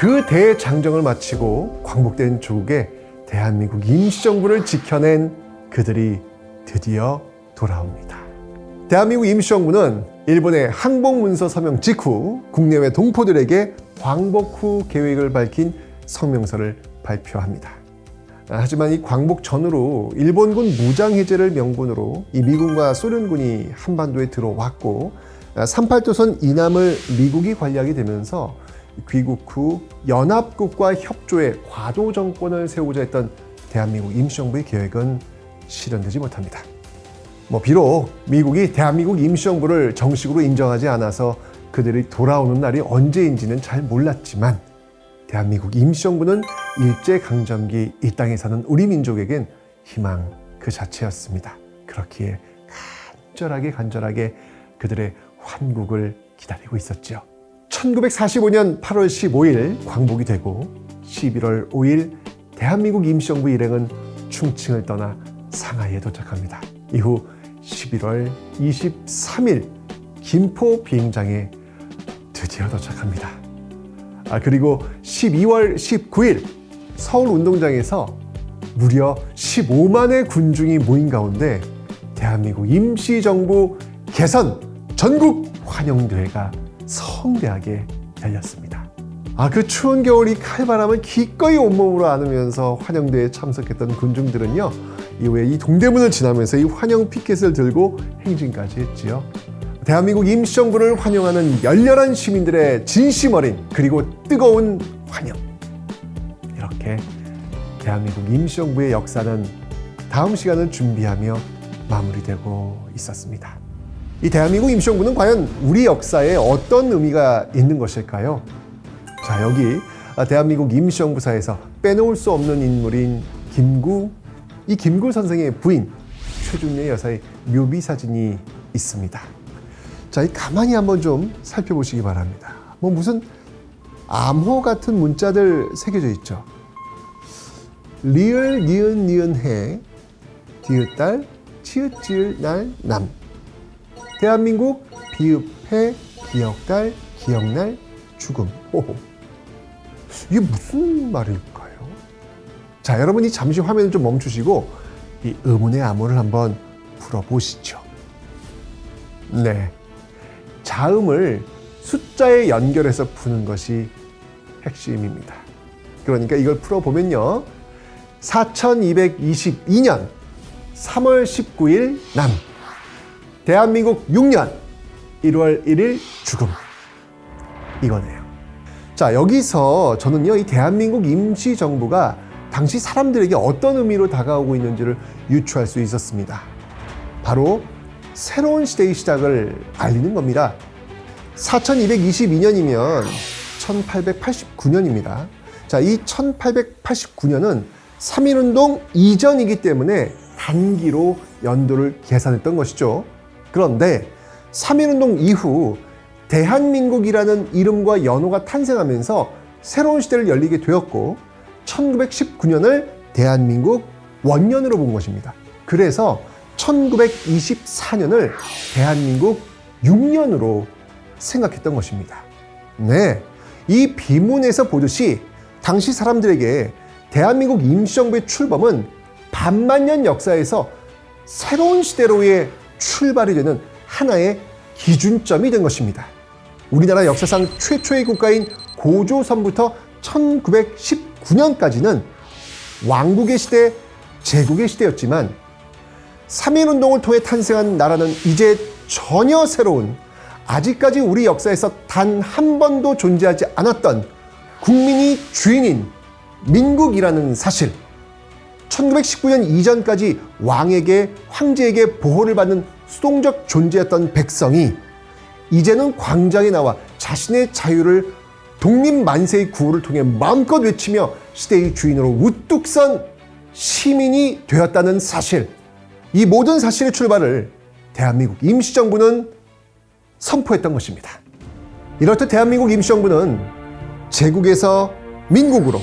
그 대장정을 마치고 광복된 조국에 대한민국 임시정부를 지켜낸 그들이 드디어 돌아옵니다. 대한민국 임시정부는 일본의 항복문서 서명 직후 국내외 동포들에게 광복 후 계획을 밝힌 성명서를 발표합니다. 하지만 이 광복 전후로 일본군 무장해제를 명분으로 이 미군과 소련군이 한반도에 들어왔고 38도선 이남을 미국이 관리하게 되면서 귀국 후 연합국과 협조해 과도 정권을 세우고자 했던 대한민국 임시정부의 계획은 실현되지 못합니다. 비록 미국이 대한민국 임시정부를 정식으로 인정하지 않아서 그들이 돌아오는 날이 언제인지는 잘 몰랐지만 대한민국 임시정부는 일제강점기 이 땅에 사는 우리 민족에겐 희망 그 자체였습니다. 그렇기에 간절하게 그들의 환국을 기다리고 있었죠. 1945년 8월 15일 광복이 되고 11월 5일 대한민국 임시정부 일행은 충칭을 떠나 상하이에 도착합니다. 이후 11월 23일 김포 비행장에 드디어 도착합니다. 그리고 12월 19일 서울 운동장에서 무려 15만의 군중이 모인 가운데 대한민국 임시정부 개선 전국 환영대회가 성대하게 열렸습니다. 그 추운 겨울 이 칼바람을 기꺼이 온몸으로 안으면서 환영대회에 참석했던 군중들은요, 이후에 이 동대문을 지나면서 이 환영 피켓을 들고 행진까지 했지요. 대한민국 임시정부를 환영하는 열렬한 시민들의 진심 어린 그리고 뜨거운 환영. 이렇게 대한민국 임시정부의 역사는 다음 시간을 준비하며 마무리되고 있었습니다. 이 대한민국 임시정부는 과연 우리 역사에 어떤 의미가 있는 것일까요? 자, 여기 대한민국 임시정부사에서 빼놓을 수 없는 인물인 이 김구 선생의 부인 최준례 여사의 묘비 사진이 있습니다. 자, 가만히 한번 좀 살펴보시기 바랍니다. 무슨 암호 같은 문자들 새겨져 있죠. 리을, 니은, 니은, 해, 디귿달, 치읓, 지읒, 날, 남. 대한민국, 비읍, 해, 기억달, 기억날, 죽음. 이게 무슨 말일까요? 자, 여러분이 잠시 화면을 좀 멈추시고 이 의문의 암호를 한번 풀어보시죠. 네. 자음을 숫자에 연결해서 푸는 것이 핵심입니다. 그러니까 이걸 풀어보면요. 4222년 3월 19일 남. 대한민국 6년 1월 1일 죽음. 이거네요. 자, 여기서 저는요, 이 대한민국 임시정부가 당시 사람들에게 어떤 의미로 다가오고 있는지를 유추할 수 있었습니다. 바로 새로운 시대의 시작을 알리는 겁니다. 4222년이면 1889년입니다. 자, 이 1889년은 3.1운동 이전이기 때문에 단기로 연도를 계산했던 것이죠. 그런데 3.1운동 이후 대한민국이라는 이름과 연호가 탄생하면서 새로운 시대를 열리게 되었고 1919년을 대한민국 원년으로 본 것입니다. 그래서 1924년을 대한민국 6년으로 생각했던 것입니다. 네, 이 비문에서 보듯이 당시 사람들에게 대한민국 임시정부의 출범은 반만년 역사에서 새로운 시대로의 출발이 되는 하나의 기준점이 된 것입니다. 우리나라 역사상 최초의 국가인 고조선부터 1919년까지는 왕국의 시대, 제국의 시대였지만 3.1운동을 통해 탄생한 나라는 이제 전혀 새로운, 아직까지 우리 역사에서 단 한 번도 존재하지 않았던 국민이 주인인 민국이라는 사실, 1919년 이전까지 왕에게, 황제에게 보호를 받는 수동적 존재였던 백성이 이제는 광장에 나와 자신의 자유를 독립만세의 구호를 통해 마음껏 외치며 시대의 주인으로 우뚝 선 시민이 되었다는 사실, 이 모든 사실의 출발을 대한민국 임시정부는 선포했던 것입니다. 이렇듯 대한민국 임시정부는 제국에서 민국으로,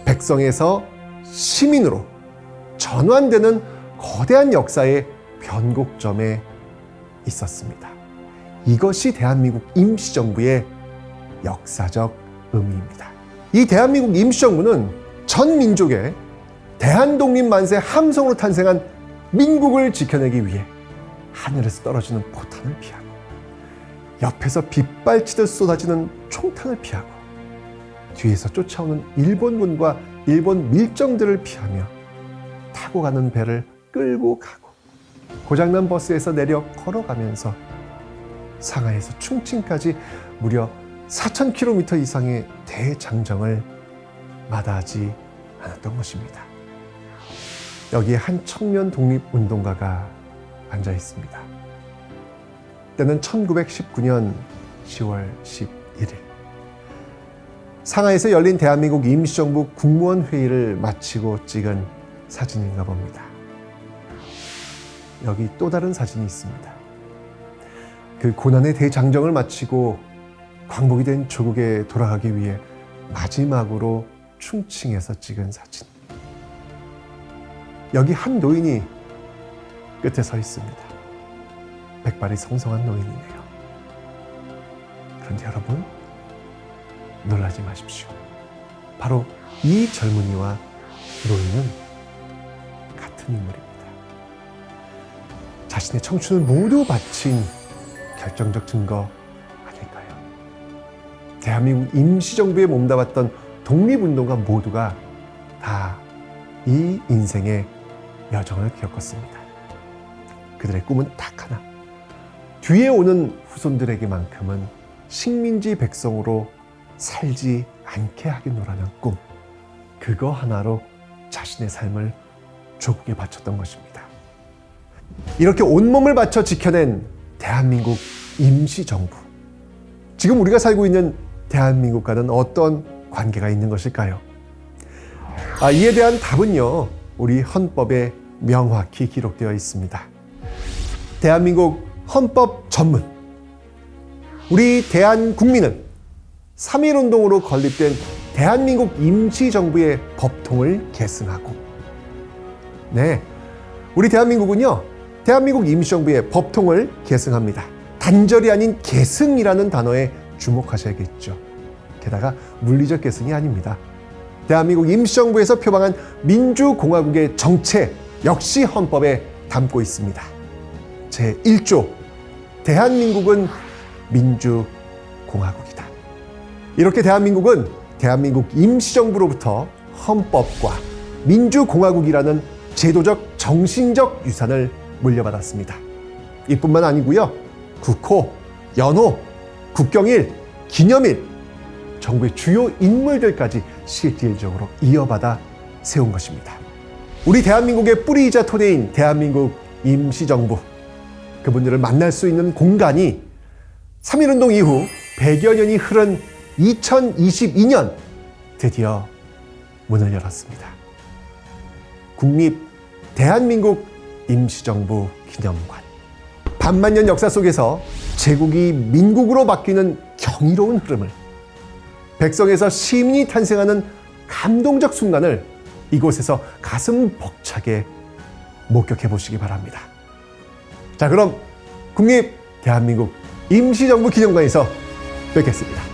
백성에서 시민으로 전환되는 거대한 역사의 변곡점에 있었습니다. 이것이 대한민국 임시정부의 역사적 의미입니다. 이 대한민국 임시정부는 전 민족의 대한독립만세 함성으로 탄생한 민국을 지켜내기 위해 하늘에서 떨어지는 포탄을 피하고 옆에서 빗발치듯 쏟아지는 총탄을 피하고 뒤에서 쫓아오는 일본군과 일본 밀정들을 피하며 타고 가는 배를 끌고 가고 고장난 버스에서 내려 걸어가면서 상하이에서 충칭까지 무려 4,000km 이상의 대장정을 마다하지 않았던 것입니다. 여기에 한 청년 독립운동가가 앉아 있습니다. 때는 1919년 10월 11일. 상하이에서 열린 대한민국 임시정부 국무원 회의를 마치고 찍은 사진인가 봅니다. 여기 또 다른 사진이 있습니다. 그 고난의 대장정을 마치고 광복이 된 조국에 돌아가기 위해 마지막으로 충칭해서 찍은 사진. 여기 한 노인이 끝에 서 있습니다. 백발이 성성한 노인이네요. 그런데 여러분, 놀라지 마십시오. 바로 이 젊은이와 노인은 같은 인물입니다. 자신의 청춘을 모두 바친 결정적 증거 아닐까요? 대한민국 임시정부에 몸담았던 독립운동가 모두가 다 이 인생의 여정을 겪었습니다. 그들의 꿈은 딱 하나. 뒤에 오는 후손들에게만큼은 식민지 백성으로 살지 않게 하겠노라는 꿈. 그거 하나로 자신의 삶을 조국에 바쳤던 것입니다. 이렇게 온몸을 바쳐 지켜낸 대한민국 임시정부. 지금 우리가 살고 있는 대한민국과는 어떤 관계가 있는 것일까요? 이에 대한 답은요, 우리 헌법에 명확히 기록되어 있습니다. 대한민국 헌법 전문. 우리 대한국민은 3.1운동으로 건립된 대한민국 임시정부의 법통을 계승하고, 네, 우리 대한민국은요, 대한민국 임시정부의 법통을 계승합니다. 단절이 아닌 계승이라는 단어에 주목하셔야겠죠. 게다가 물리적 계승이 아닙니다. 대한민국 임시정부에서 표방한 민주공화국의 정체 역시 헌법에 담고 있습니다. 제1조, 대한민국은 민주공화국이다. 이렇게 대한민국은 대한민국 임시정부로부터 헌법과 민주공화국이라는 제도적, 정신적 유산을 물려받았습니다. 이뿐만 아니고요, 국호, 연호, 국경일, 기념일, 정부의 주요 인물들까지 실질적으로 이어받아 세운 것입니다. 우리 대한민국의 뿌리이자 토대인 대한민국 임시정부, 그분들을 만날 수 있는 공간이 3.1운동 이후 100여 년이 흐른 2022년 드디어 문을 열었습니다. 국립 대한민국 임시정부 기념관. 반만년 역사 속에서 제국이 민국으로 바뀌는 경이로운 흐름을, 백성에서 시민이 탄생하는 감동적 순간을 이곳에서 가슴 벅차게 목격해 보시기 바랍니다. 자, 그럼 국립 대한민국 임시정부 기념관에서 뵙겠습니다.